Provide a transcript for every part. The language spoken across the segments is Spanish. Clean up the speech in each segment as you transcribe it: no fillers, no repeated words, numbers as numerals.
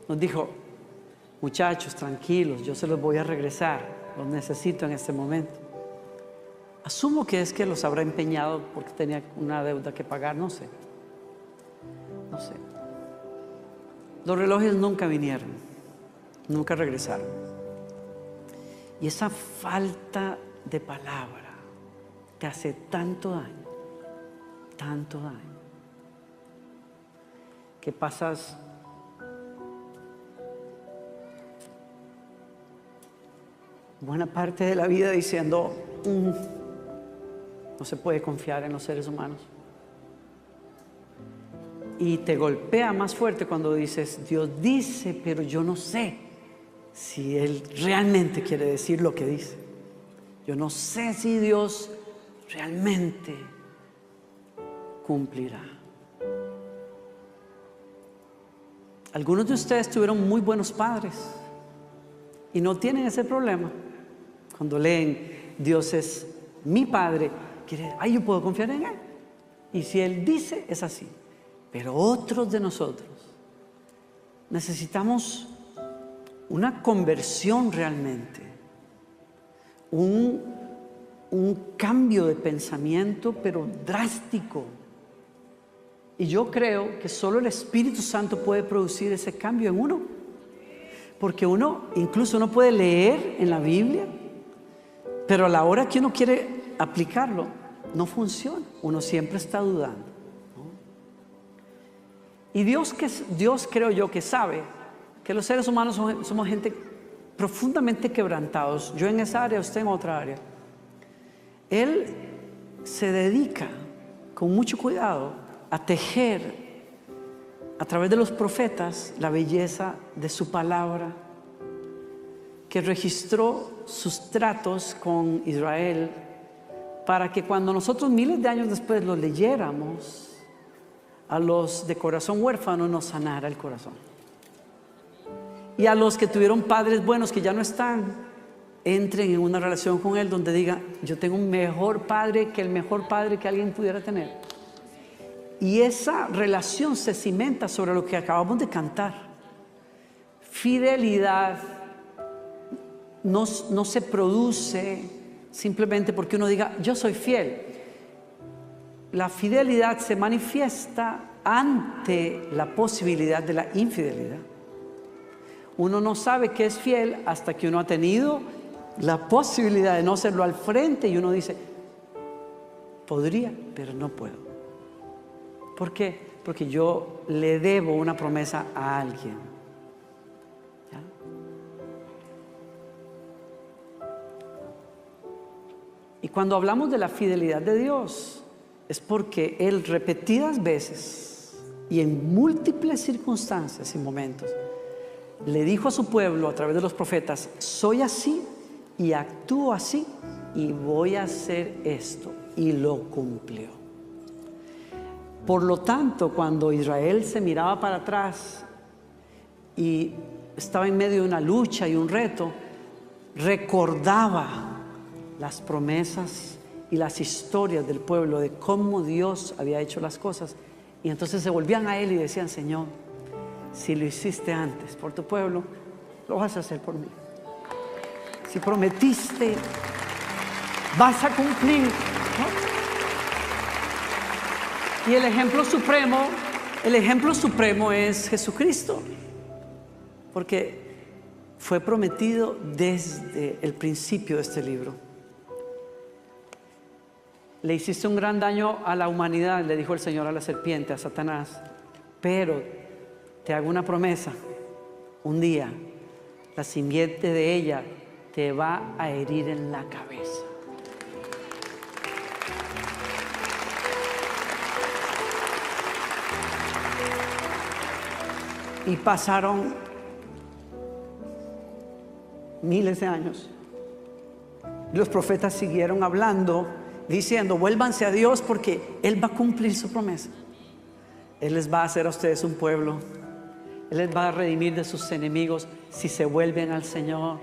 nos dijo: muchachos, tranquilos, yo se los voy a regresar, los necesito en este momento. Asumo que es que los habrá empeñado porque tenía una deuda que pagar, no sé. Los relojes nunca vinieron, nunca regresaron. Y esa falta de palabra te hace tanto daño, que pasas buena parte de la vida diciendo: no se puede confiar en los seres humanos. Y te golpea más fuerte cuando dices: Dios dice, pero yo no sé si Él realmente quiere decir lo que dice. Yo no sé si Dios realmente cumplirá. Algunos de ustedes tuvieron muy buenos padres y no tienen ese problema. Cuando leen: Dios es mi Padre, yo puedo confiar en Él. Y si Él dice, es así. Pero otros de nosotros necesitamos una conversión realmente, un cambio de pensamiento, pero drástico. Y yo creo que solo el Espíritu Santo puede producir ese cambio en uno. Porque incluso uno puede leer en la Biblia, pero a la hora que uno quiere aplicarlo, no funciona. Uno siempre está dudando. Y Dios creo yo que sabe que los seres humanos somos gente profundamente quebrantados. Yo en esa área, usted en otra área. Él se dedica con mucho cuidado a tejer a través de los profetas la belleza de su palabra, que registró sus tratos con Israel, para que cuando nosotros miles de años después lo leyéramos, a los de corazón huérfano nos sanara el corazón. Y a los que tuvieron padres buenos que ya no están, entren en una relación con Él donde digan: yo tengo un mejor padre que el mejor padre que alguien pudiera tener. Y esa relación se cimenta sobre lo que acabamos de cantar. Fidelidad no se produce simplemente porque uno diga: yo soy fiel. La fidelidad se manifiesta ante la posibilidad de la infidelidad. Uno no sabe que es fiel hasta que uno ha tenido la posibilidad de no serlo al frente y uno dice: podría, pero no puedo. ¿Por qué? Porque yo le debo una promesa a alguien. ¿Ya? Y cuando hablamos de la fidelidad de Dios, es porque Él repetidas veces y en múltiples circunstancias y momentos le dijo a su pueblo a través de los profetas: soy así y actúo así y voy a hacer esto, y lo cumplió. Por lo tanto, cuando Israel se miraba para atrás y estaba en medio de una lucha y un reto, recordaba las promesas y las historias del pueblo de cómo Dios había hecho las cosas, y entonces se volvían a Él y decían: Señor, si lo hiciste antes por tu pueblo, lo vas a hacer por mí. Si prometiste, vas a cumplir, ¿no? Y el ejemplo supremo es Jesucristo, porque fue prometido desde el principio de este libro. Le hiciste un gran daño a la humanidad, le dijo el Señor a la serpiente, a Satanás, pero te hago una promesa: un día la simiente de ella te va a herir en la cabeza. Y pasaron miles de años. Los profetas siguieron hablando, diciendo: vuélvanse a Dios porque Él va a cumplir su promesa. Él les va a hacer a ustedes un pueblo. Él les va a redimir de sus enemigos si se vuelven al Señor.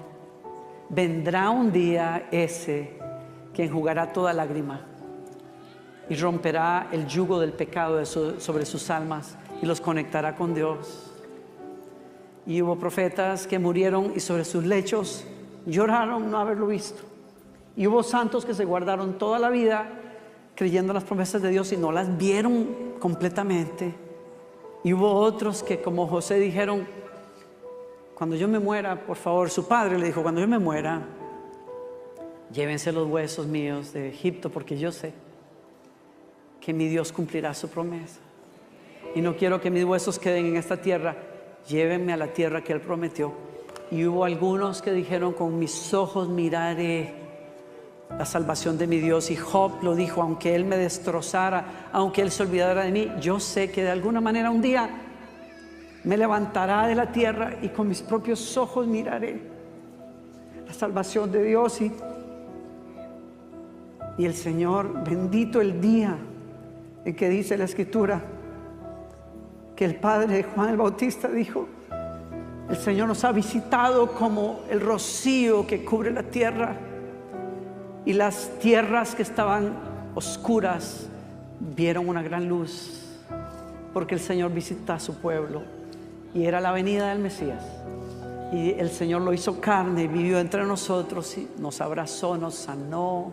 Vendrá un día ese que enjugará toda lágrima y romperá el yugo del pecado sobre sus almas y los conectará con Dios. Y hubo profetas que murieron y sobre sus lechos lloraron no haberlo visto. Y hubo santos que se guardaron toda la vida creyendo en las promesas de Dios y no las vieron completamente. Y hubo otros que, como José, dijeron: cuando yo me muera, por favor, su padre le dijo: cuando yo me muera, llévense los huesos míos de Egipto, porque yo sé que mi Dios cumplirá su promesa. Y no quiero que mis huesos queden en esta tierra, llévenme a la tierra que Él prometió. Y hubo algunos que dijeron: con mis ojos miraré la salvación de mi Dios. Y Job lo dijo: aunque Él me destrozara, aunque Él se olvidara de mí, yo sé que de alguna manera un día me levantará de la tierra y con mis propios ojos miraré la salvación de Dios. Y el Señor, bendito el día en que dice la Escritura que el padre de Juan el Bautista dijo: el Señor nos ha visitado como el rocío que cubre la tierra, y las tierras que estaban oscuras vieron una gran luz, porque el Señor visita a su pueblo. Y era la venida del Mesías, y el Señor lo hizo carne y vivió entre nosotros y nos abrazó, nos sanó,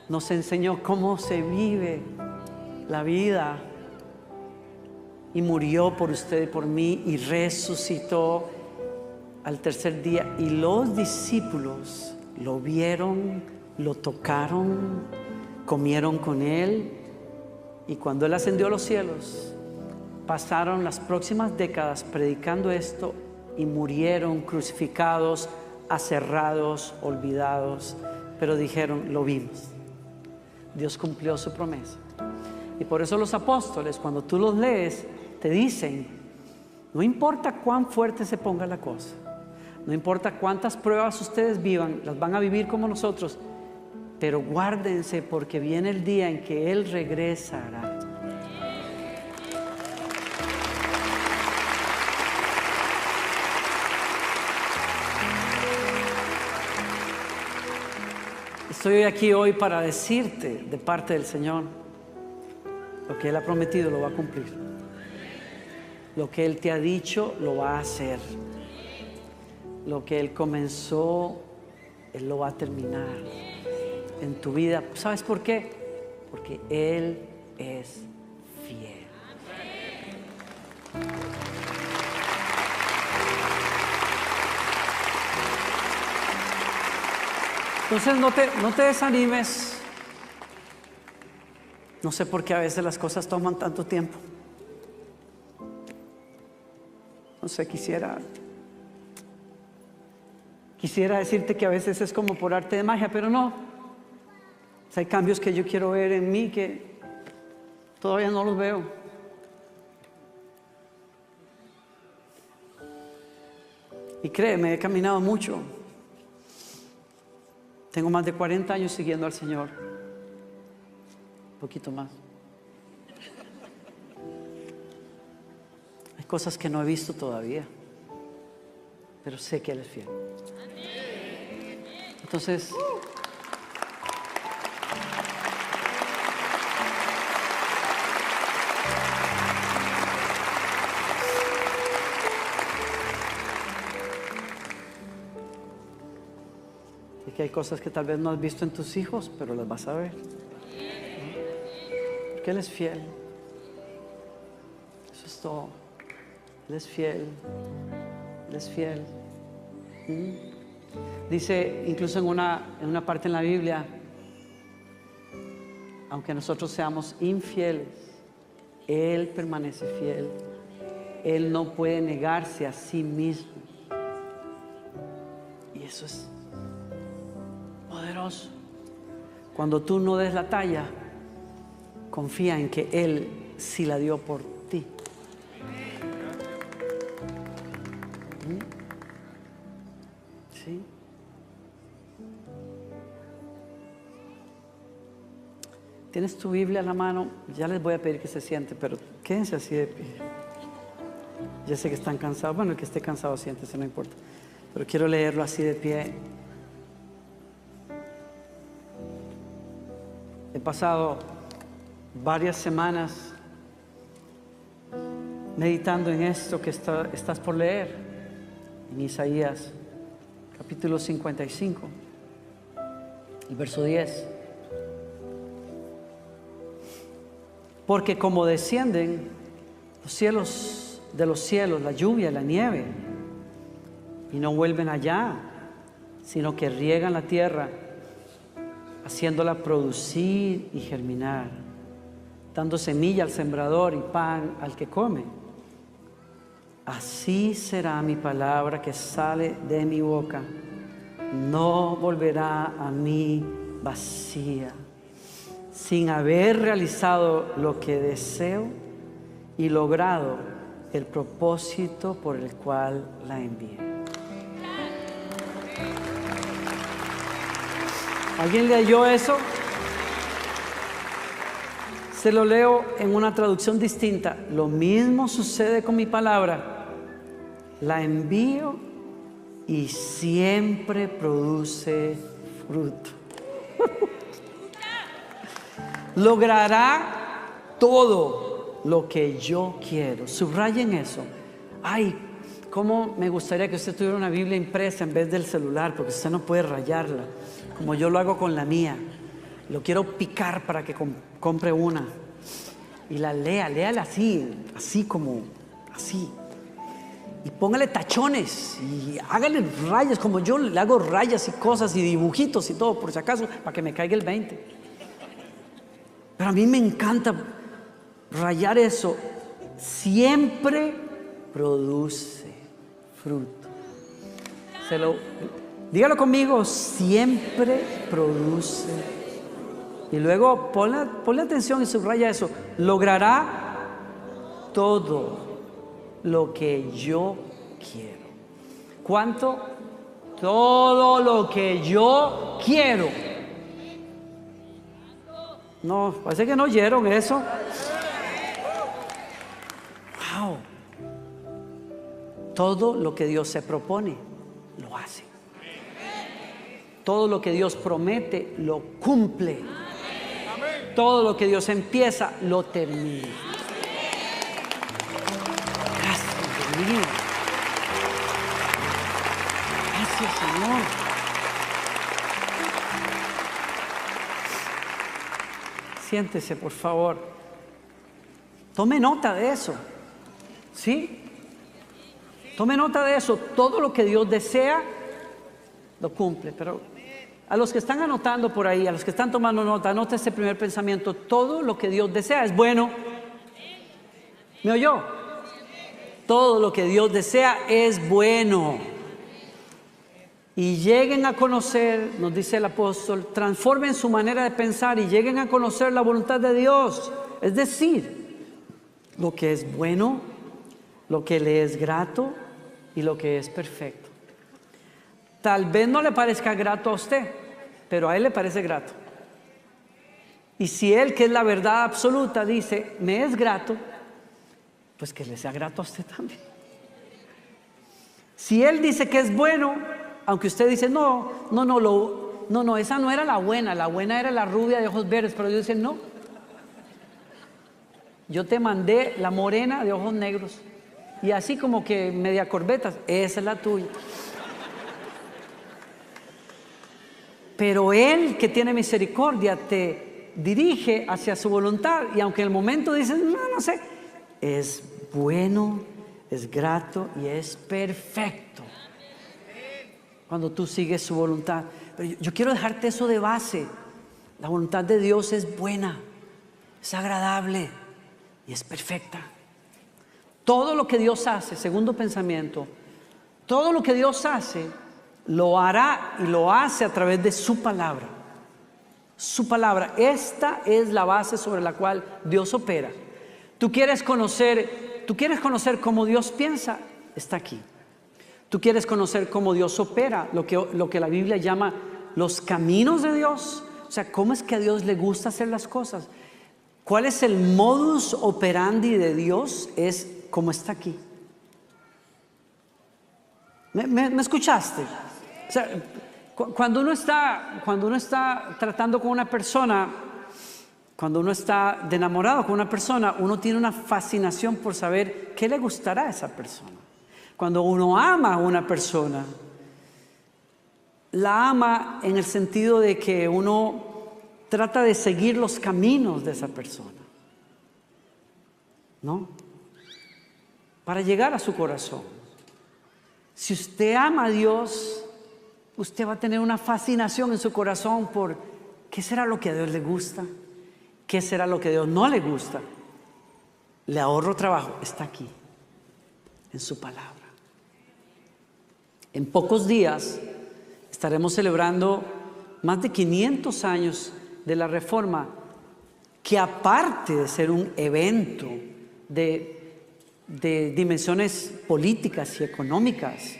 nos enseñó cómo se vive la vida, y murió por usted y por mí y resucitó al tercer día. Y los discípulos lo vieron, lo tocaron, comieron con Él. Y cuando Él ascendió a los cielos, pasaron las próximas décadas predicando esto y murieron crucificados, aserrados, olvidados. Pero dijeron: lo vimos, Dios cumplió su promesa. Y por eso los apóstoles, cuando tú los lees, te dicen: no importa cuán fuerte se ponga la cosa, no importa cuántas pruebas ustedes vivan, las van a vivir como nosotros, pero guárdense, porque viene el día en que Él regresará. Estoy aquí hoy para decirte de parte del Señor: lo que Él ha prometido lo va a cumplir. Lo que Él te ha dicho lo va a hacer. Lo que Él comenzó, Él lo va a terminar en tu vida. ¿Sabes por qué? Porque Él es fiel. Entonces no te desanimes. No sé por qué a veces las cosas toman tanto tiempo. No sé, quisiera decirte que a veces es como por arte de magia, pero no. O sea, hay cambios que yo quiero ver en mí que todavía no los veo. Y créeme, he caminado mucho. Tengo más de 40 años siguiendo al Señor. Un poquito más. Hay cosas que no he visto todavía, pero sé que Él es fiel. Entonces, y que hay cosas que tal vez no has visto en tus hijos, pero las vas a ver, porque Él es fiel. Eso es todo. Él es fiel. Él es fiel. Dice incluso en una parte en la Biblia: aunque nosotros seamos infieles, Él permanece fiel. Él no puede negarse a sí mismo. Y eso es poderoso. Cuando tú no des la talla, confía en que Él sí la dio por ti. ¿Sí? ¿Tienes tu Biblia a la mano? Ya les voy a pedir que se sienten, pero quédense así de pie. Ya sé que están cansados. Bueno, el que esté cansado siéntese, no importa. Pero quiero leerlo así de pie. He pasado varias semanas meditando en esto que estás por leer. en Isaías capítulo 55, el verso 10. Porque como descienden los cielos de los cielos, la lluvia y la nieve, y no vuelven allá, sino que riegan la tierra, haciéndola producir y germinar, dando semilla al sembrador y pan al que come. Así será mi palabra que sale de mi boca. No volverá a mí vacía, sin haber realizado lo que deseo y logrado el propósito por el cual la envié. ¿Alguien leyó eso? Se lo leo en una traducción distinta. Lo mismo sucede con mi palabra. La envío y siempre produce fruto. Logrará todo lo que yo quiero. Subrayen eso. Ay, cómo me gustaría que usted tuviera una Biblia impresa en vez del celular, porque usted no puede rayarla, como yo lo hago con la mía. Lo quiero picar para que compre una y la léala así como así, y póngale tachones y hágale rayas, como yo le hago rayas y cosas y dibujitos y todo, por si acaso, para que me caiga el 20. Pero a mí me encanta rayar eso. Siempre produce fruto. Dígalo conmigo, siempre produce. Y luego ponle atención y subraya eso. Logrará todo lo que yo quiero. ¿Cuánto? Todo lo que yo quiero. No, parece que no oyeron eso. Wow. Todo lo que Dios se propone, lo hace. Todo lo que Dios promete, lo cumple. Todo lo que Dios empieza, lo termina. Gracias, Dios mío. Gracias, Señor. Siéntese, por favor. Tome nota de eso. ¿Sí? Tome nota de eso. Todo lo que Dios desea, lo cumple. Pero a los que están anotando por ahí, a los que están tomando nota, anota este primer pensamiento. Todo lo que Dios desea es bueno. ¿Me oyó? Todo lo que Dios desea es bueno. Y lleguen a conocer, nos dice el apóstol, transformen su manera de pensar y lleguen a conocer la voluntad de Dios. Es decir, lo que es bueno, lo que le es grato y lo que es perfecto. Tal vez no le parezca grato a usted, pero a Él le parece grato. Y si Él, que es la verdad absoluta, dice, me es grato, pues que le sea grato a usted también. Si Él dice que es bueno, aunque usted dice, no, esa no era la buena era la rubia de ojos verdes, pero Dios dice, no. Yo te mandé la morena de ojos negros, y así como que media corbetas, esa es la tuya. Pero Él, que tiene misericordia, te dirige hacia su voluntad. Y aunque en el momento dices, no sé, es bueno, es grato y es perfecto cuando tú sigues su voluntad. Pero yo quiero dejarte eso de base. La voluntad de Dios es buena, es agradable y es perfecta. Todo lo que Dios hace, segundo pensamiento, todo lo que Dios hace, lo hará y lo hace a través de su palabra. Su palabra, esta es la base sobre la cual Dios opera. Tú quieres conocer cómo Dios piensa, está aquí. Tú quieres conocer cómo Dios opera, lo que la Biblia llama los caminos de Dios. O sea, cómo es que a Dios le gusta hacer las cosas. ¿Cuál es el modus operandi de Dios? Es como está aquí. ¿Me escuchaste? O sea, cuando uno está tratando con una persona, cuando uno está de enamorado con una persona, uno tiene una fascinación por saber qué le gustará a esa persona. Cuando uno ama a una persona, la ama en el sentido de que uno trata de seguir los caminos de esa persona, ¿no? Para llegar a su corazón. Si usted ama a Dios, usted va a tener una fascinación en su corazón por qué será lo que a Dios le gusta, qué será lo que a Dios no le gusta. Le ahorro trabajo, está aquí, en su palabra. En pocos días estaremos celebrando más de 500 años de la Reforma, que aparte de ser un evento de dimensiones políticas y económicas,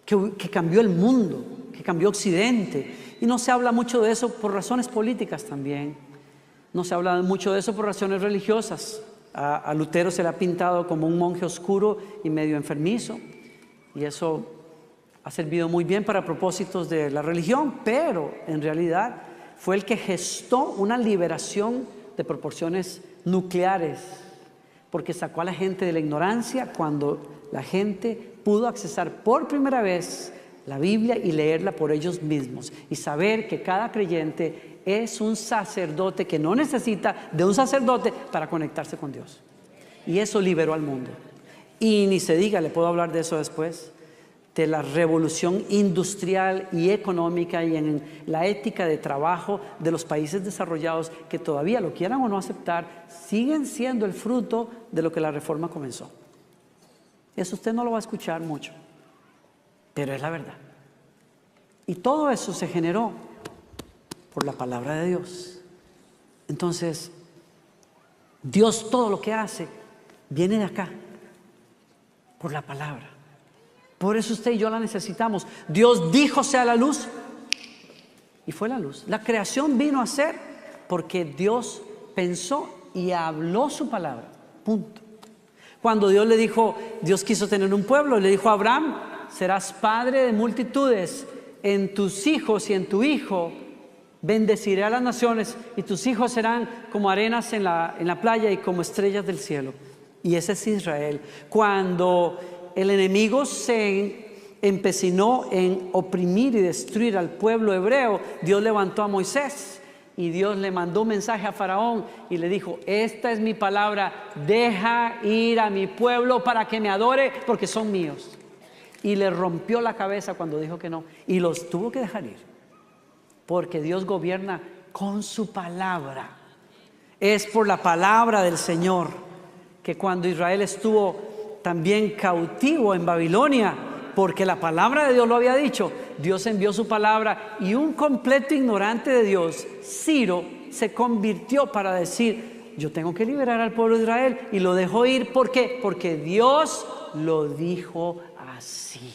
que cambió el mundo, que cambió Occidente, y no se habla mucho de eso por razones políticas también, no se habla mucho de eso por razones religiosas. A Lutero se le ha pintado como un monje oscuro y medio enfermizo, y eso ha servido muy bien para propósitos de la religión, pero en realidad fue el que gestó una liberación de proporciones nucleares, porque sacó a la gente de la ignorancia cuando la gente pudo accesar por primera vez la Biblia y leerla por ellos mismos y saber que cada creyente es un sacerdote que no necesita de un sacerdote para conectarse con Dios. Y eso liberó al mundo. Y ni se diga, le puedo hablar de eso después, de la revolución industrial y económica y en la ética de trabajo de los países desarrollados, que todavía, lo quieran o no aceptar, siguen siendo el fruto de lo que la Reforma comenzó. Eso usted no lo va a escuchar mucho, pero es la verdad. Y todo eso se generó por la palabra de Dios. Entonces, Dios todo lo que hace viene de acá, por la palabra. Por eso usted y yo la necesitamos. Dios dijo sea la luz y fue la luz. La creación vino a ser porque Dios pensó y habló su palabra. Punto. Cuando Dios le dijo, Dios quiso tener un pueblo, le dijo a Abraham, serás padre de multitudes, en tus hijos y en tu hijo bendeciré a las naciones y tus hijos serán como arenas en la playa y como estrellas del cielo. Y ese es Israel. Cuando el enemigo se empecinó en oprimir y destruir al pueblo hebreo, Dios levantó a Moisés y Dios le mandó un mensaje a Faraón y le dijo, esta es mi palabra, deja ir a mi pueblo para que me adore porque son míos. Y le rompió la cabeza cuando dijo que no y los tuvo que dejar ir, porque Dios gobierna con su palabra. Es por la palabra del Señor que cuando Israel estuvo también cautivo en Babilonia, porque la palabra de Dios lo había dicho, Dios envió su palabra y un completo ignorante de Dios, Ciro, se convirtió para decir, yo tengo que liberar al pueblo de Israel, y lo dejó ir. ¿Por qué? Porque Dios lo dijo así.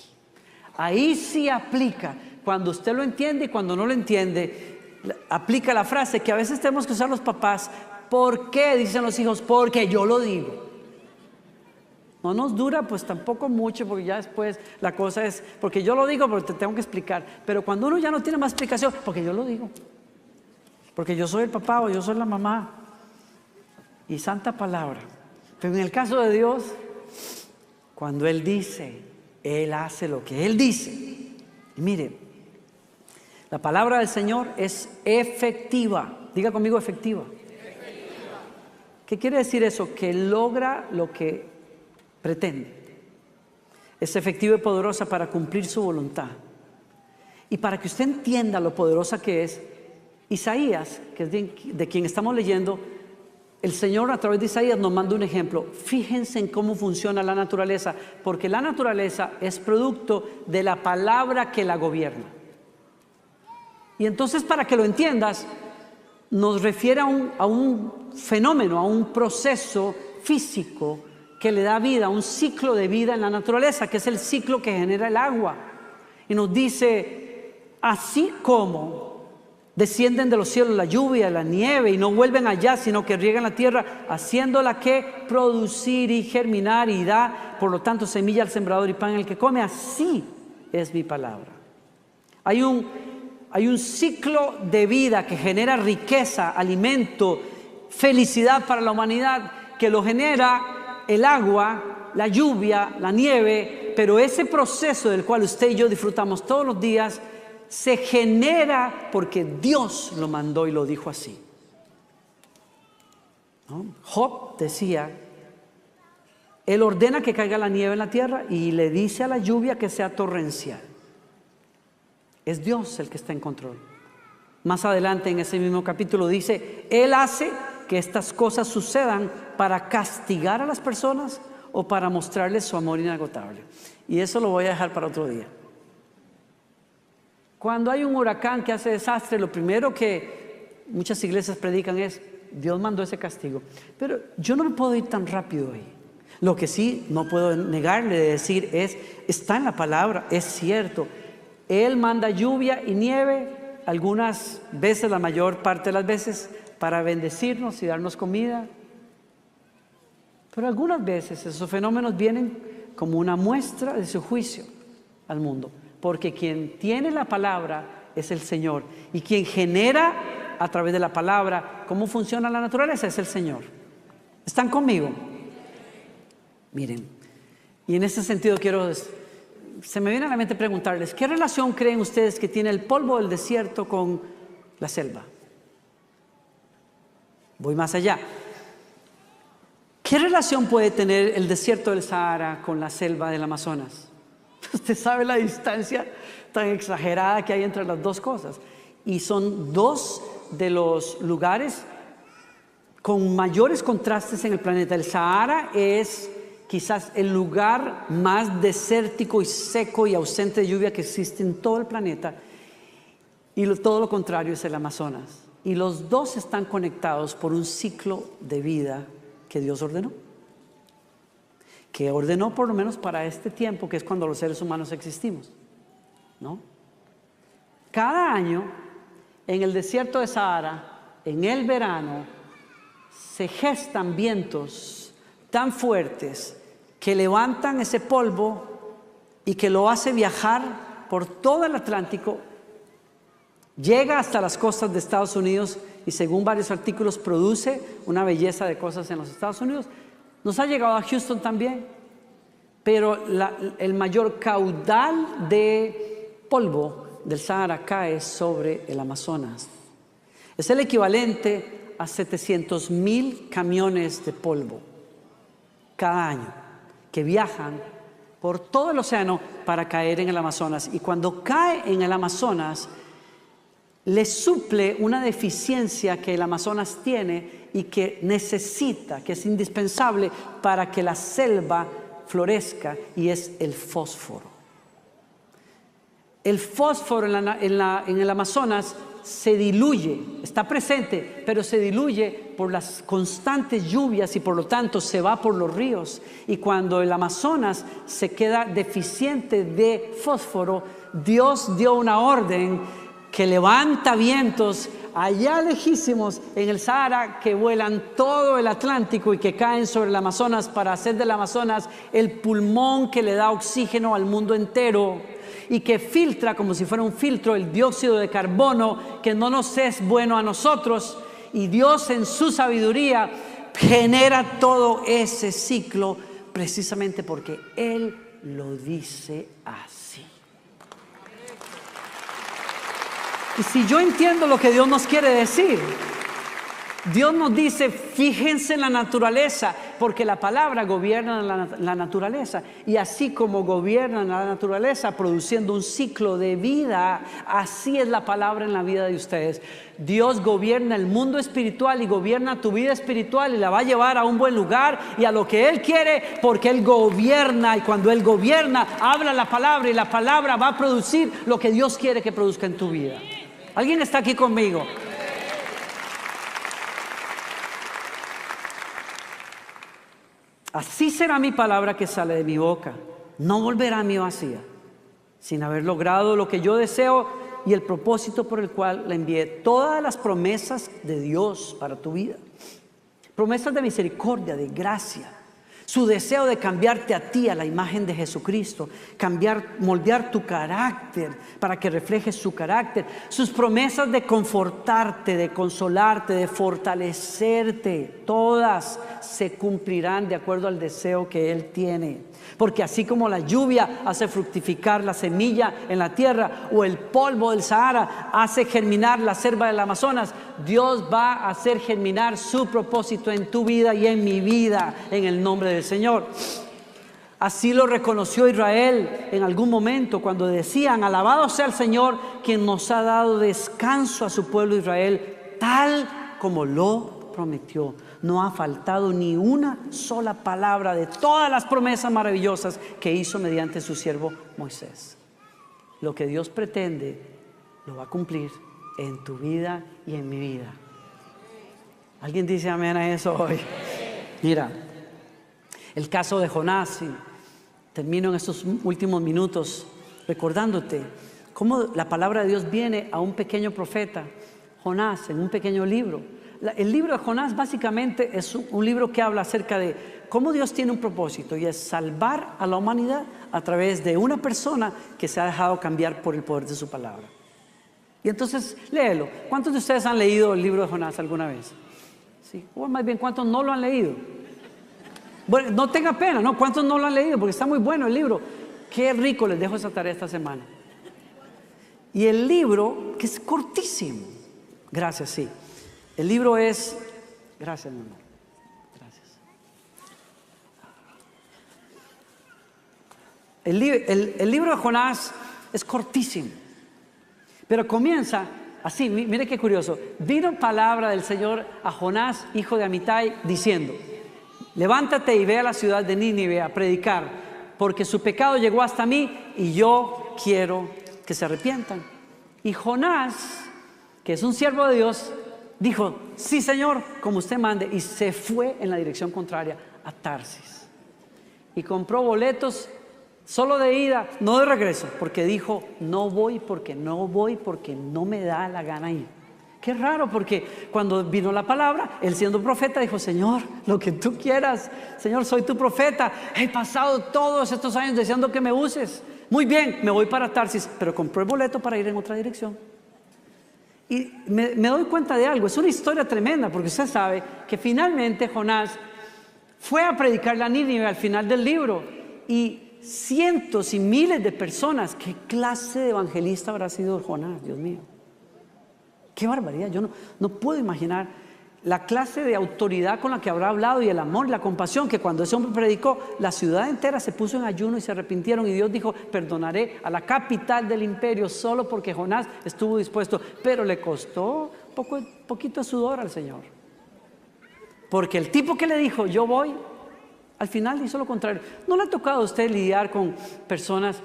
Ahí sí aplica, cuando usted lo entiende y cuando no lo entiende, aplica la frase que a veces tenemos que usar los papás. ¿Por qué? Dicen los hijos, porque yo lo digo. No nos dura pues tampoco mucho, porque ya después la cosa es, porque yo lo digo, pero te tengo que explicar. Pero cuando uno ya no tiene más explicación, porque yo lo digo, porque yo soy el papá o yo soy la mamá, y santa palabra. Pero en el caso de Dios, cuando Él dice, Él hace lo que Él dice. Y mire, la palabra del Señor es efectiva. Diga conmigo, efectiva. ¿Qué quiere decir eso? Que logra lo que pretende. Es efectiva y poderosa para cumplir su voluntad. Y para que usted entienda lo poderosa que es, Isaías, que es de quien estamos leyendo, el Señor a través de Isaías nos manda un ejemplo. Fíjense en cómo funciona la naturaleza, porque la naturaleza es producto de la palabra que la gobierna. Y entonces, para que lo entiendas, nos refiere a un fenómeno, a un proceso físico que le da vida, un ciclo de vida en la naturaleza, que es el ciclo que genera el agua. Y nos dice, así como descienden de los cielos la lluvia, la nieve, y no vuelven allá, sino que riegan la tierra, haciéndola que producir y germinar, y da, por lo tanto, semilla al sembrador y pan al que come, así es mi palabra. Hay un ciclo de vida que genera riqueza, alimento, felicidad para la humanidad, que lo genera el agua, la lluvia, la nieve, pero ese proceso del cual usted y yo disfrutamos todos los días se genera porque Dios lo mandó y lo dijo así, ¿no? Job decía, Él ordena que caiga la nieve en la tierra y le dice a la lluvia que sea torrencial. Es Dios el que está en control. Más adelante en ese mismo capítulo dice, Él hace que estas cosas sucedan para castigar a las personas o para mostrarles su amor inagotable. Y eso lo voy a dejar para otro día. Cuando hay un huracán que hace desastre, lo primero que muchas iglesias predican es, Dios mandó ese castigo. Pero yo no me puedo ir tan rápido ahí. Lo que sí no puedo negarle de decir es, está en la palabra, es cierto. Él manda lluvia y nieve, algunas veces, la mayor parte de las veces, para bendecirnos y darnos comida. Pero algunas veces esos fenómenos vienen como una muestra de su juicio al mundo. Porque quien tiene la palabra es el Señor. Y quien genera a través de la palabra cómo funciona la naturaleza es el Señor. ¿Están conmigo? Miren, y en ese sentido se me viene a la mente preguntarles, ¿qué relación creen ustedes que tiene el polvo del desierto con la selva? Voy más allá. ¿Qué relación puede tener el desierto del Sahara con la selva del Amazonas? Usted sabe la distancia tan exagerada que hay entre las dos cosas. Y son dos de los lugares con mayores contrastes en el planeta. El Sahara es quizás el lugar más desértico y seco y ausente de lluvia que existe en todo el planeta. Y todo lo contrario es el Amazonas. Y los dos están conectados por un ciclo de vida que Dios ordenó. Que ordenó por lo menos para este tiempo, que es cuando los seres humanos existimos, ¿no? Cada año, en el desierto de Sahara, en el verano, se gestan vientos tan fuertes que levantan ese polvo y que lo hace viajar por todo el Atlántico, llega hasta las costas de Estados Unidos y según varios artículos produce una belleza de cosas en los Estados Unidos. Nos ha llegado a Houston también, pero el mayor caudal de polvo del Sahara cae sobre el Amazonas. Es el equivalente a 700,000 camiones de polvo cada año que viajan por todo el océano para caer en el Amazonas. Y cuando cae en el Amazonas, le suple una deficiencia que el Amazonas tiene y que necesita, que es indispensable para que la selva florezca, y es el fósforo. El fósforo en el Amazonas se diluye, está presente, pero se diluye por las constantes lluvias y por lo tanto se va por los ríos. Y cuando el Amazonas se queda deficiente de fósforo, Dios dio una orden que levanta vientos allá lejísimos en el Sahara que vuelan todo el Atlántico y que caen sobre el Amazonas para hacer del Amazonas el pulmón que le da oxígeno al mundo entero y que filtra como si fuera un filtro el dióxido de carbono que no nos es bueno a nosotros, y Dios en su sabiduría genera todo ese ciclo precisamente porque Él lo dice así. Y si yo entiendo lo que Dios nos quiere decir, Dios nos dice, fíjense en la naturaleza, porque la palabra gobierna la naturaleza. Y así como gobierna la naturaleza, produciendo un ciclo de vida, así es la palabra en la vida de ustedes. Dios gobierna el mundo espiritual y gobierna tu vida espiritual y la va a llevar a un buen lugar y a lo que Él quiere, porque Él gobierna. Y cuando Él gobierna, habla la palabra y la palabra va a producir lo que Dios quiere que produzca en tu vida. ¿Alguien está aquí conmigo? Así será mi palabra que sale de mi boca. No volverá a mí vacía, sin haber logrado lo que yo deseo y el propósito por el cual la envié. Todas las promesas de Dios para tu vida, promesas de misericordia, de gracia, Su deseo de cambiarte a ti a la imagen de Jesucristo, moldear tu carácter para que reflejes su carácter. Sus promesas de confortarte, de consolarte, de fortalecerte, todas se cumplirán de acuerdo al deseo que Él tiene. Porque así como la lluvia hace fructificar la semilla en la tierra, o el polvo del Sahara hace germinar la selva del Amazonas, Dios va a hacer germinar su propósito en tu vida y en mi vida, en el nombre del Señor. Así lo reconoció Israel en algún momento cuando decían: alabado sea el Señor, quien nos ha dado descanso a su pueblo Israel, tal como lo prometió. No ha faltado ni una sola palabra de todas las promesas maravillosas que hizo mediante su siervo Moisés. Lo que Dios pretende lo va a cumplir en tu vida y en mi vida. ¿Alguien dice amén a eso hoy? Mira, el caso de Jonás, y termino en estos últimos minutos recordándote cómo la palabra de Dios viene a un pequeño profeta, Jonás, en un pequeño libro. El libro de Jonás básicamente es un libro que habla acerca de cómo Dios tiene un propósito, y es salvar a la humanidad a través de una persona que se ha dejado cambiar por el poder de su palabra. Y entonces léelo. ¿Cuántos de ustedes han leído el libro de Jonás alguna vez? ¿Sí? O más bien, ¿cuántos no lo han leído? Bueno, no tenga pena, ¿no? ¿Cuántos no lo han leído? Porque está muy bueno el libro. Qué rico, les dejo esa tarea esta semana. Y el libro, que es cortísimo. Gracias, sí. El libro es... Gracias, mi amor. Gracias. El libro de Jonás es cortísimo, pero comienza así. Mire qué curioso. Vino palabra del Señor a Jonás, hijo de Amitai, diciendo: levántate y ve a la ciudad de Nínive a predicar, porque su pecado llegó hasta mí y yo quiero que se arrepientan. Y Jonás, que es un siervo de Dios, dijo: sí, Señor, como usted mande, y se fue en la dirección contraria a Tarsis y compró boletos solo de ida, no de regreso, porque dijo: no voy porque no me da la gana ir. Qué raro, porque cuando vino la palabra, él siendo profeta dijo: Señor, lo que tú quieras, Señor, soy tu profeta, he pasado todos estos años deseando que me uses, muy bien, me voy para Tarsis, pero compró el boleto para ir en otra dirección. Y me doy cuenta de algo, es una historia tremenda, porque usted sabe que finalmente Jonás fue a predicar a Nínive al final del libro, y cientos y miles de personas. ¿Qué clase de evangelista habrá sido Jonás? Dios mío, qué barbaridad. Yo no puedo imaginar la clase de autoridad con la que habrá hablado, y el amor, la compasión, que cuando ese hombre predicó, la ciudad entera se puso en ayuno y se arrepintieron, y Dios dijo: perdonaré a la capital del imperio solo porque Jonás estuvo dispuesto. Pero le costó poquito sudor al Señor, porque el tipo que le dijo: yo voy, al final hizo lo contrario. ¿No le ha tocado a usted lidiar con personas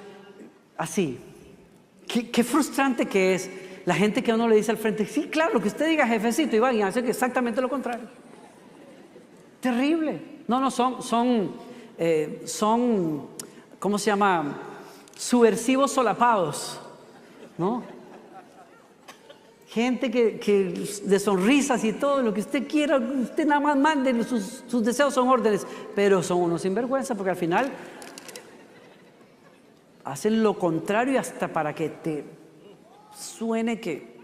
así? Qué frustrante que es la gente que a uno le dice al frente: sí, claro, lo que usted diga, jefecito, y van y hacen exactamente lo contrario. Terrible. No, son ¿cómo se llama? Subversivos solapados, ¿no? Gente que de sonrisas y todo, lo que usted quiera, usted nada más mande, sus deseos son órdenes, pero son unos sinvergüenza, porque al final hacen lo contrario hasta para que te suene que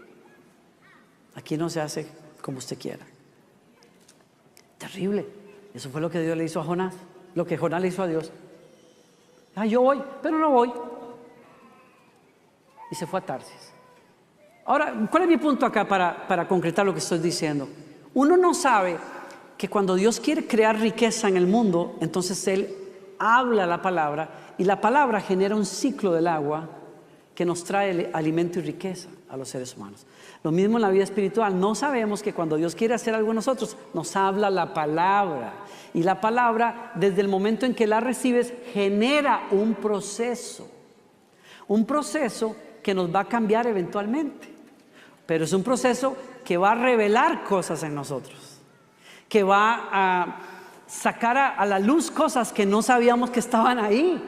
aquí no se hace como usted quiera. Terrible. Eso fue lo que Dios le hizo a Jonás, lo que Jonás le hizo a Dios. Yo voy, pero no voy. Y se fue a Tarsis. Ahora, ¿cuál es mi punto acá para concretar lo que estoy diciendo? Uno no sabe que cuando Dios quiere crear riqueza en el mundo, entonces Él habla la palabra, y la palabra genera un ciclo del agua que nos trae alimento y riqueza a los seres humanos. Lo mismo en la vida espiritual. No sabemos que cuando Dios quiere hacer algo en nosotros, nos habla la palabra. Y la palabra, desde el momento en que la recibes, genera un proceso. Un proceso que nos va a cambiar eventualmente. Pero es un proceso que va a revelar cosas en nosotros. Que va a sacar a la luz cosas que no sabíamos que estaban ahí.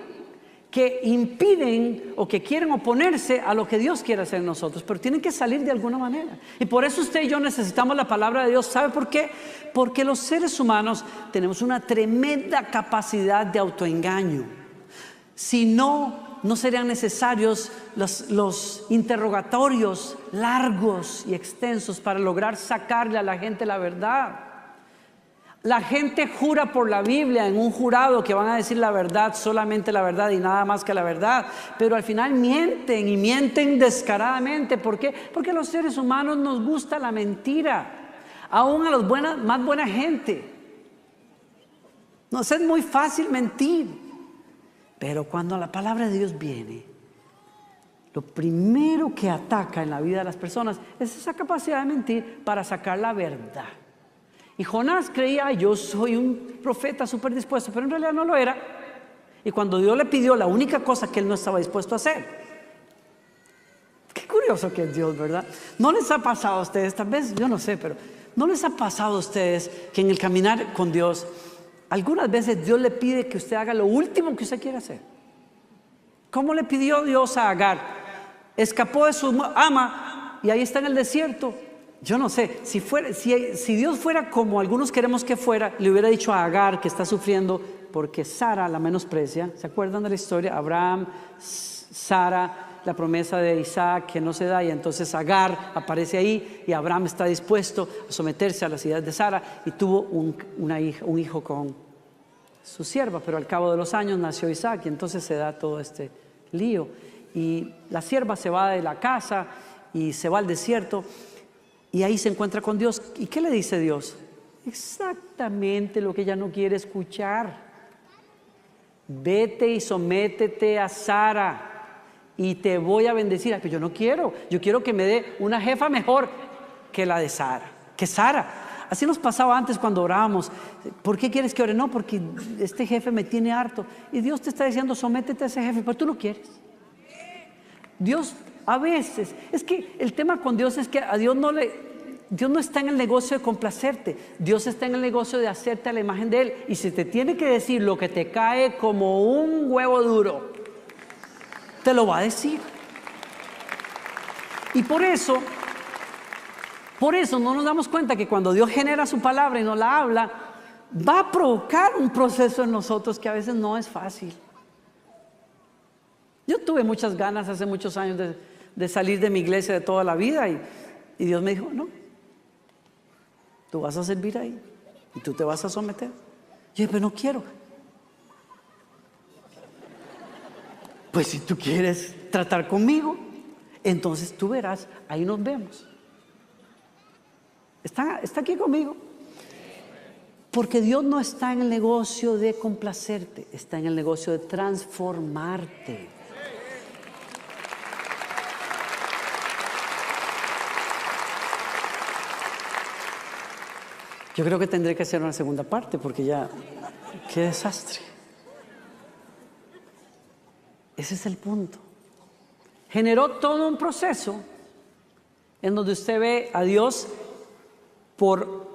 que impiden o que quieren oponerse a lo que Dios quiere hacer en nosotros, pero tienen que salir de alguna manera. Y por eso usted y yo necesitamos la palabra de Dios. ¿Sabe por qué? Porque los seres humanos tenemos una tremenda capacidad de autoengaño. Si no, no serían necesarios los interrogatorios largos y extensos para lograr sacarle a la gente la verdad. La gente jura por la Biblia en un jurado que van a decir la verdad, solamente la verdad y nada más que la verdad, pero al final mienten y mienten descaradamente. ¿Por qué? Porque a los seres humanos nos gusta la mentira, aún a los más buena gente. Nos es muy fácil mentir, pero cuando la palabra de Dios viene, lo primero que ataca en la vida de las personas es esa capacidad de mentir para sacar la verdad. Y Jonás creía, yo soy un profeta súper dispuesto, pero en realidad no lo era. Y cuando Dios le pidió la única cosa que él no estaba dispuesto a hacer. Qué curioso que es Dios, ¿verdad? ¿No les ha pasado a ustedes, tal vez, yo no sé, pero no les ha pasado a ustedes que en el caminar con Dios, algunas veces Dios le pide que usted haga lo último que usted quiere hacer? ¿Cómo le pidió Dios a Agar? Escapó de su ama y ahí está en el desierto. Yo no sé, si Dios fuera como algunos queremos que fuera, le hubiera dicho a Agar, que está sufriendo porque Sara la menosprecia. ¿Se acuerdan de la historia? Abraham, Sara, la promesa de Isaac que no se da, y entonces Agar aparece ahí y Abraham está dispuesto a someterse a las ideas de Sara y tuvo un hijo con su sierva, pero al cabo de los años nació Isaac y entonces se da todo este lío y la sierva se va de la casa y se va al desierto. Y ahí se encuentra con Dios. ¿Y qué le dice Dios? Exactamente lo que ella no quiere escuchar. Vete y sométete a Sara y te voy a bendecir. Pero yo no quiero. Yo quiero que me dé una jefa mejor que la de Sara. Que Sara. Así nos pasaba antes cuando orábamos. ¿Por qué quieres que ore? No, porque este jefe me tiene harto. Y Dios te está diciendo, sométete a ese jefe, pero tú no quieres. Dios... A veces, es que el tema con Dios es que a Dios no está en el negocio de complacerte. Dios está en el negocio de hacerte a la imagen de Él. Y si te tiene que decir lo que te cae como un huevo duro, te lo va a decir. Y por eso no nos damos cuenta que cuando Dios genera su palabra y nos la habla, va a provocar un proceso en nosotros que a veces no es fácil. Yo tuve muchas ganas hace muchos años de salir de mi iglesia de toda la vida y Dios me dijo, no, tú vas a servir ahí y tú te vas a someter. Yo dije, pero no quiero. Pues si tú quieres tratar conmigo, entonces tú verás, ahí nos vemos. ¿Está aquí conmigo? Porque Dios no está en el negocio de complacerte, está en el negocio de transformarte. Yo creo que tendré que hacer una segunda parte porque ya, qué desastre. Ese es el punto. Generó todo un proceso en donde usted ve a Dios por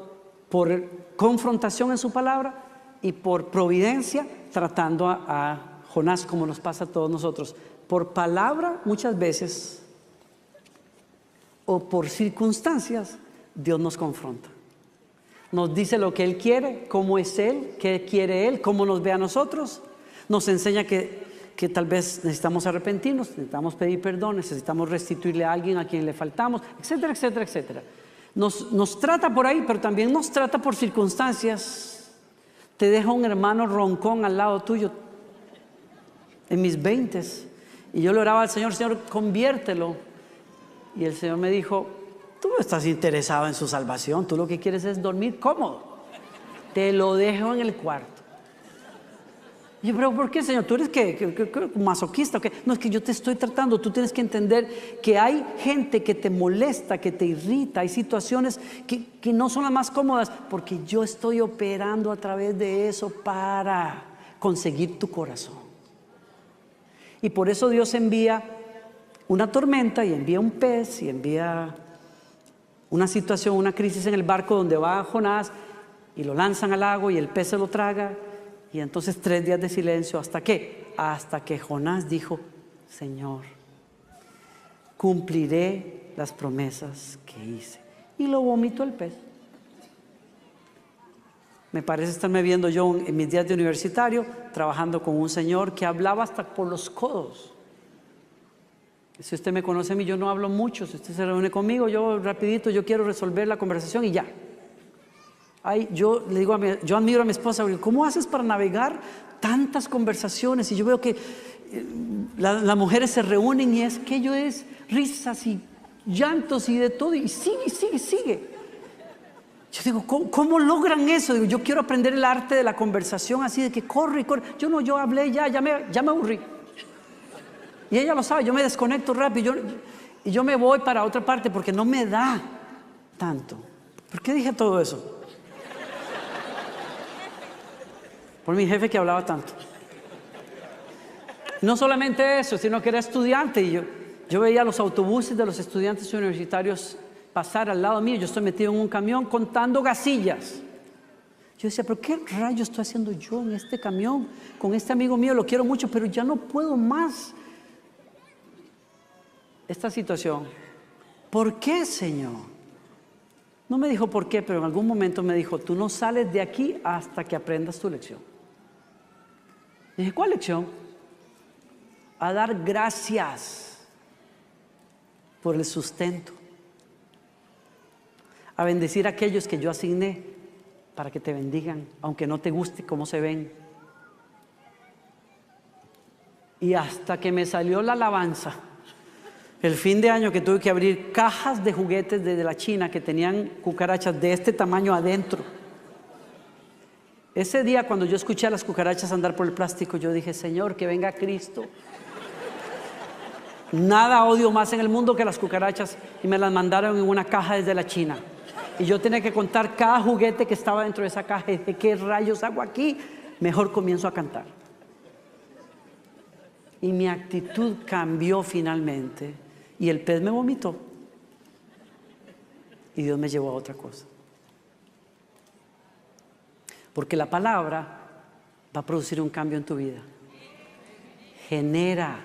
confrontación en su palabra y por providencia tratando a Jonás como nos pasa a todos nosotros. Por palabra muchas veces o por circunstancias Dios nos confronta. Nos dice lo que Él quiere, cómo es Él, qué quiere Él, cómo nos ve a nosotros. Nos enseña que tal vez necesitamos arrepentirnos, necesitamos pedir perdón, necesitamos restituirle a alguien a quien le faltamos, etcétera, etcétera, etcétera. Nos trata por ahí, pero también nos trata por circunstancias. Te deja un hermano roncón al lado tuyo en mis 20s y yo le oraba al Señor, Señor, conviértelo. Y el Señor me dijo, tú no estás interesado en su salvación, tú lo que quieres es dormir cómodo. Te lo dejo en el cuarto. Y yo, pero ¿por qué, Señor? ¿Tú eres qué? ¿Masoquista o qué? No, es que yo te estoy tratando. Tú tienes que entender que hay gente que te molesta, que te irrita. Hay situaciones que no son las más cómodas, porque yo estoy operando a través de eso para conseguir tu corazón. Y por eso Dios envía una tormenta y envía un pez y envía una situación, una crisis en el barco donde va Jonás y lo lanzan al agua y el pez se lo traga Y entonces 3 días de silencio. ¿Hasta qué? Hasta que Jonás dijo: Señor, cumpliré las promesas que hice. Y lo vomitó el pez. Me parece estarme viendo yo en mis días de universitario trabajando con un señor que hablaba hasta por los codos. Si usted me conoce a mí, yo no hablo mucho. Si usted se reúne conmigo, yo rapidito, yo quiero resolver la conversación y ya. Ay, yo le digo yo admiro a mi esposa, ¿cómo haces para navegar tantas conversaciones? Y yo veo que las mujeres se reúnen y es que ello es risas y llantos y de todo, y sigue. Yo digo, ¿cómo logran eso? Digo, yo quiero aprender el arte de la conversación así, de que corre. Yo hablé ya me aburrí. Y ella lo sabe, yo me desconecto rápido y yo me voy para otra parte porque no me da tanto. ¿Por qué dije todo eso? Por mi jefe que hablaba tanto. No solamente eso, sino que era estudiante y yo veía los autobuses de los estudiantes universitarios pasar al lado mío. Yo estoy metido en un camión contando gasillas. Yo decía, pero ¿qué rayo estoy haciendo yo en este camión con este amigo mío? Lo quiero mucho, pero ya no puedo más esta situación. ¿Por qué, Señor? No me dijo por qué, pero en algún momento me dijo: tú no sales de aquí hasta que aprendas tu lección. Dije, ¿cuál lección? A dar gracias por el sustento, a bendecir a aquellos que yo asigné para que te bendigan, aunque no te guste cómo se ven. Y hasta que me salió la alabanza, el fin de año, que tuve que abrir cajas de juguetes desde la China que tenían cucarachas de este tamaño adentro. Ese día, cuando yo escuché a las cucarachas andar por el plástico, yo dije: Señor, que venga Cristo. Nada odio más en el mundo que las cucarachas, y me las mandaron en una caja desde la China. Y yo tenía que contar cada juguete que estaba dentro de esa caja y dije: ¿qué rayos hago aquí? Mejor comienzo a cantar. Y mi actitud cambió finalmente. Y el pez me vomitó. Y Dios me llevó a otra cosa. Porque la palabra va a producir un cambio en tu vida. Genera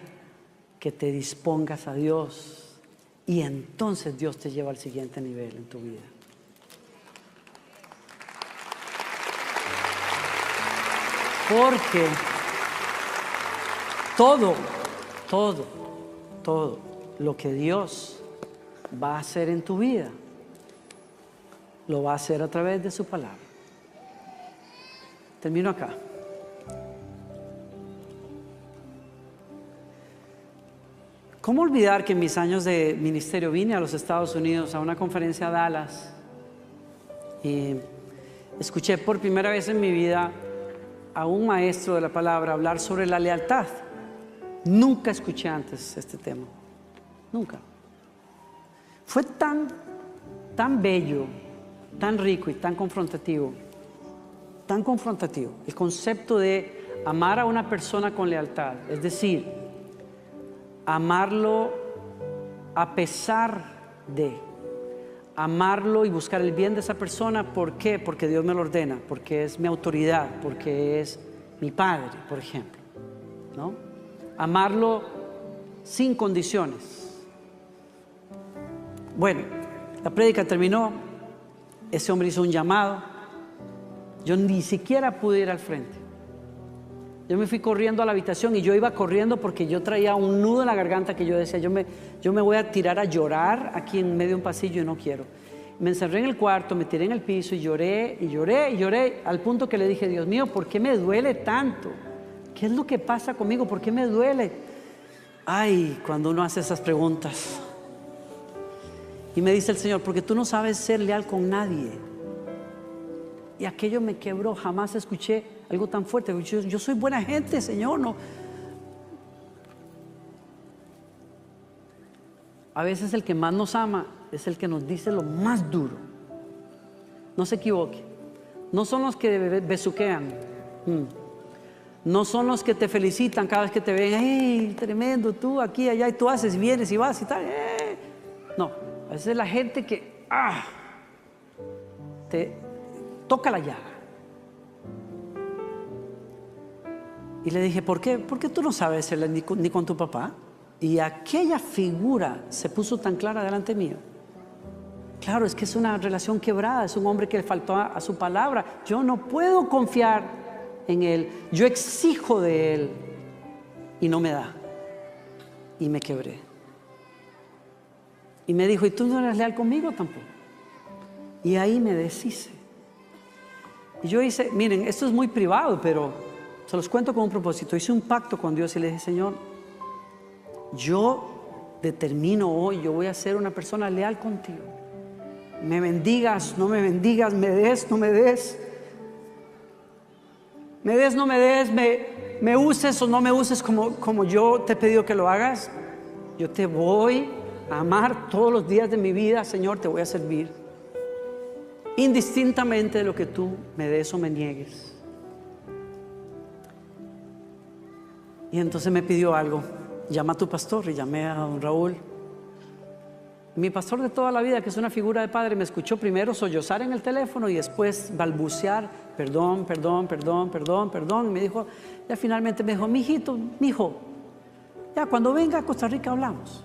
que te dispongas a Dios. Y entonces Dios te lleva al siguiente nivel en tu vida. Porque todo lo que Dios va a hacer en tu vida, lo va a hacer a través de su palabra. Termino acá. ¿Cómo olvidar que en mis años de ministerio vine a los Estados Unidos a una conferencia a Dallas y escuché por primera vez en mi vida a un maestro de la palabra hablar sobre la lealtad? Nunca escuché antes este tema, nunca. Fue tan bello, tan rico y tan confrontativo el concepto de amar a una persona con lealtad, es decir, amarlo a pesar de, amarlo y buscar el bien de esa persona. ¿Por qué? Porque Dios me lo ordena, porque es mi autoridad, porque es mi padre, por ejemplo, ¿no? Amarlo sin condiciones. Bueno, la prédica terminó, ese hombre hizo un llamado, yo ni siquiera pude ir al frente. Yo me fui corriendo a la habitación y yo iba corriendo porque yo traía un nudo en la garganta que yo decía, yo me voy a tirar a llorar aquí en medio de un pasillo y no quiero. Me encerré en el cuarto, me tiré en el piso y lloré al punto que le dije: Dios mío, ¿por qué me duele tanto? ¿Qué es lo que pasa conmigo? ¿Por qué me duele? Ay, cuando uno hace esas preguntas. Y me dice el Señor: porque tú no sabes ser leal con nadie. Y aquello me quebró, jamás escuché algo tan fuerte. Yo soy buena gente, Señor, no. A veces el que más nos ama es el que nos dice lo más duro. No se equivoque. No son los que besuquean. No son los que te felicitan cada vez que te ven. ¡Hey, tremendo! Tú aquí, allá, y tú haces, vienes y vas y tal. No, a veces es la gente que te toca la llaga. Y le dije, ¿por qué? Porque tú no sabes ser ni con tu papá. Y aquella figura se puso tan clara delante mío. Claro, es que es una relación quebrada, es un hombre que le faltó a su palabra. Yo no puedo confiar en él, yo exijo de él y no me da. Y me quebré. Y me dijo, ¿y tú no eres leal conmigo tampoco? Y ahí me deshice. Y yo hice, miren, esto es muy privado, pero se los cuento con un propósito. Hice un pacto con Dios y le dije, Señor, yo determino hoy, yo voy a ser una persona leal contigo. Me bendigas, no me bendigas, me des, no me des. Me des, no me des, me uses o no me uses como yo te he pedido que lo hagas. Yo te voy a amar todos los días de mi vida, Señor, te voy a servir. Indistintamente de lo que tú me des o me niegues. Y entonces me pidió algo. Llama a tu pastor, y llamé a don Raúl. Mi pastor de toda la vida, que es una figura de padre, me escuchó primero sollozar en el teléfono y después balbucear, perdón. Y me dijo, ya finalmente me dijo, mijo, ya cuando venga a Costa Rica hablamos.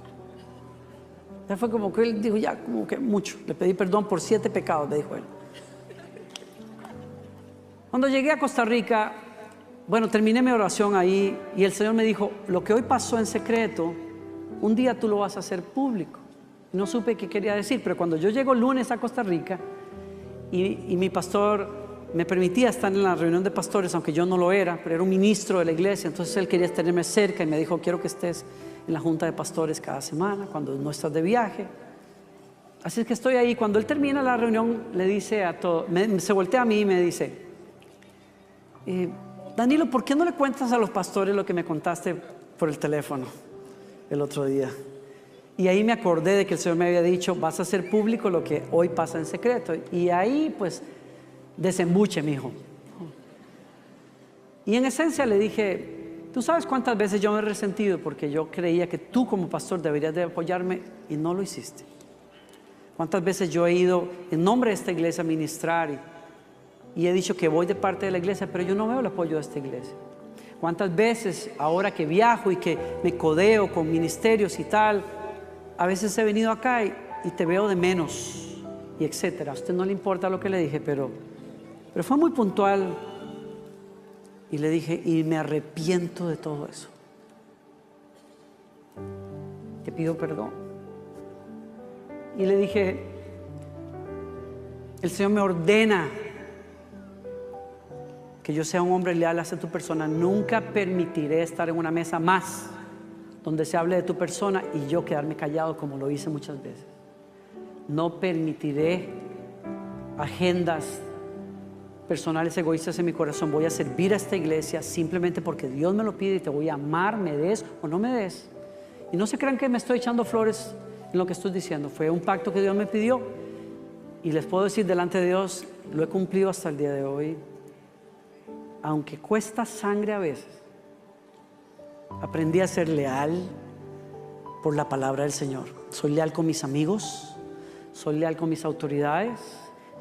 Ya fue como que él dijo, ya como que mucho. Le pedí perdón por 7 pecados, me dijo él. Cuando llegué a Costa Rica, bueno, terminé mi oración ahí y el Señor me dijo, lo que hoy pasó en secreto, un día tú lo vas a hacer público. No supe qué quería decir, pero cuando yo llego el lunes a Costa Rica y mi pastor me permitía estar en la reunión de pastores, aunque yo no lo era, pero era un ministro de la iglesia, entonces él quería tenerme cerca y me dijo, quiero que estés en la junta de pastores cada semana, cuando no estás de viaje. Así es que estoy ahí. Cuando él termina la reunión, le dice a todos, se voltea a mí y me dice, Danilo, ¿por qué no le cuentas a los pastores lo que me contaste por el teléfono el otro día? Y ahí me acordé de que el Señor me había dicho, vas a hacer público lo que hoy pasa en secreto. Y ahí pues desembuche, mi hijo. Y en esencia le dije, tú sabes cuántas veces yo me he resentido porque yo creía que tú como pastor deberías de apoyarme y no lo hiciste. Cuántas veces yo he ido en nombre de esta iglesia a ministrar y he dicho que voy de parte de la iglesia, pero yo no veo el apoyo de esta iglesia. Cuántas veces ahora que viajo y que me codeo con ministerios y tal, a veces he venido acá y te veo de menos y etcétera. A usted no le importa lo que le dije, pero fue muy puntual. Y le dije, y me arrepiento de todo eso. Te pido perdón. Y le dije, el Señor me ordena que yo sea un hombre leal hacia tu persona. Nunca permitiré estar en una mesa más donde se hable de tu persona y yo quedarme callado como lo hice muchas veces. No permitiré agendas personales egoístas en mi corazón. Voy a servir a esta iglesia simplemente porque Dios me lo pide y te voy a amar, me des o no me des. Y no se crean que me estoy echando flores en lo que estoy diciendo. Fue un pacto que Dios me pidió y les puedo decir delante de Dios, lo he cumplido hasta el día de hoy. Aunque cuesta sangre a veces, aprendí a ser leal por la palabra del Señor. Soy leal con mis amigos, soy leal con mis autoridades.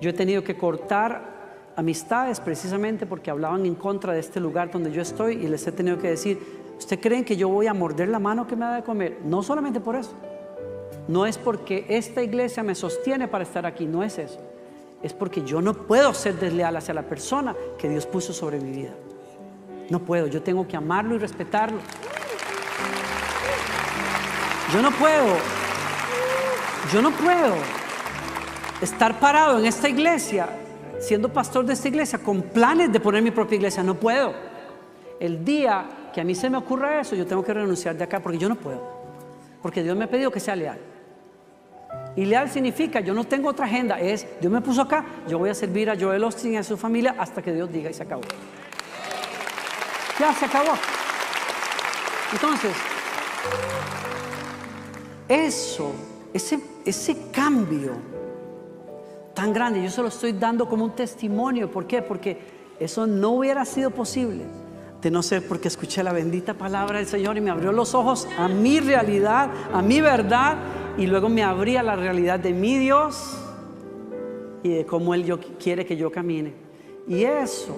Yo he tenido que cortar amistades precisamente porque hablaban en contra de este lugar donde yo estoy y les he tenido que decir, ¿usted creen que yo voy a morder la mano que me da de comer? No solamente por eso, no es porque esta iglesia me sostiene para estar aquí, no es eso. Es porque yo no puedo ser desleal hacia la persona que Dios puso sobre mi vida. No puedo, yo tengo que amarlo y respetarlo. Yo no puedo estar parado en esta iglesia, siendo pastor de esta iglesia, con planes de poner mi propia iglesia. No puedo. El día que a mí se me ocurra eso, yo tengo que renunciar de acá porque yo no puedo. Porque Dios me ha pedido que sea leal. Y leal significa, yo no tengo otra agenda, es Dios me puso acá, yo voy a servir a Joel Austin y a su familia hasta que Dios diga y se acabó. Ya se acabó. Entonces, ese cambio tan grande, yo se lo estoy dando como un testimonio. ¿Por qué? Porque eso no hubiera sido posible de no ser porque escuché la bendita palabra del Señor y me abrió los ojos a mi realidad, a mi verdad, y luego me abría la realidad de mi Dios y de cómo Él quiere que yo camine. Y eso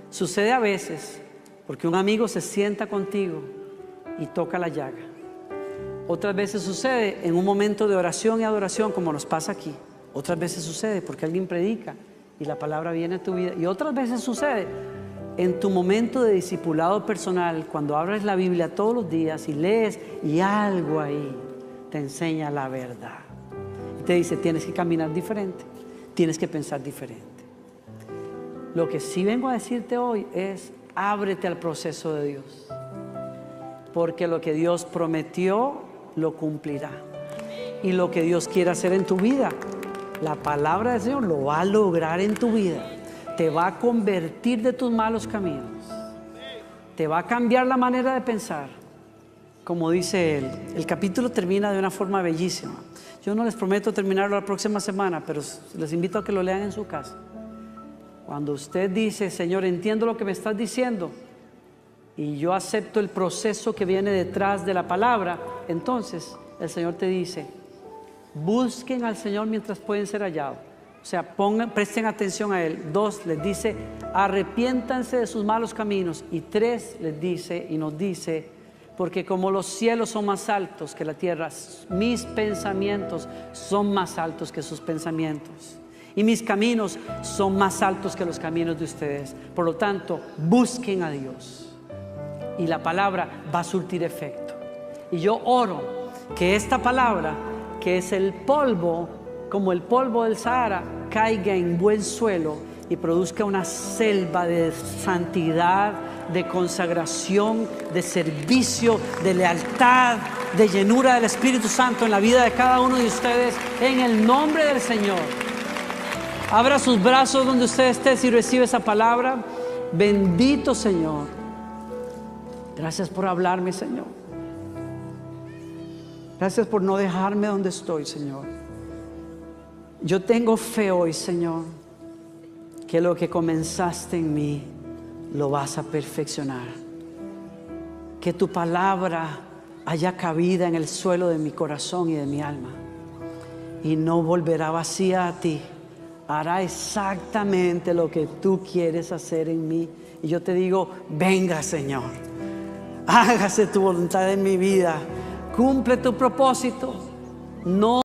sucede a veces Porque un amigo se sienta contigo y toca la llaga. Otras veces sucede en un momento de oración y adoración, como nos pasa aquí. Otras veces sucede porque alguien predica y la palabra viene a tu vida. Y otras veces sucede en tu momento de discipulado personal, cuando abres la Biblia todos los días y lees y algo ahí te enseña la verdad. Y te dice, tienes que caminar diferente, tienes que pensar diferente. Lo que sí vengo a decirte hoy es, ábrete al proceso de Dios. Porque lo que Dios prometió, lo cumplirá. Y lo que Dios quiere hacer en tu vida, la palabra del Señor lo va a lograr en tu vida. Te va a convertir de tus malos caminos. Te va a cambiar la manera de pensar. Como dice él, el capítulo termina de una forma bellísima. Yo no les prometo terminarlo la próxima semana, pero les invito a que lo lean en su casa. Cuando usted dice, Señor, entiendo lo que me estás diciendo y yo acepto el proceso que viene detrás de la palabra, entonces el Señor te dice, busquen al Señor mientras pueden ser hallados. O sea, presten atención a Él. 2, les dice, arrepiéntanse de sus malos caminos. Y 3, les dice y nos dice, porque como los cielos son más altos que la tierra, mis pensamientos son más altos que sus pensamientos. Y mis caminos son más altos que los caminos de ustedes. Por lo tanto, busquen a Dios. Y la palabra va a surtir efecto. Y yo oro que esta palabra, que es el polvo, como el polvo del Sahara, caiga en buen suelo y produzca una selva de santidad, de consagración, de servicio, de lealtad, de llenura del Espíritu Santo en la vida de cada uno de ustedes, en el nombre del Señor. Abra sus brazos donde usted esté si recibe esa palabra. Bendito Señor. Gracias por hablarme, Señor. Gracias por no dejarme donde estoy, Señor. Yo tengo fe hoy, Señor, que lo que comenzaste en mí lo vas a perfeccionar. Que tu palabra haya cabida en el suelo de mi corazón y de mi alma. Y no volverá vacía a ti. Hará exactamente lo que tú quieres hacer en mí. Y yo te digo, venga, Señor. Hágase tu voluntad en mi vida. Cumple tu propósito. No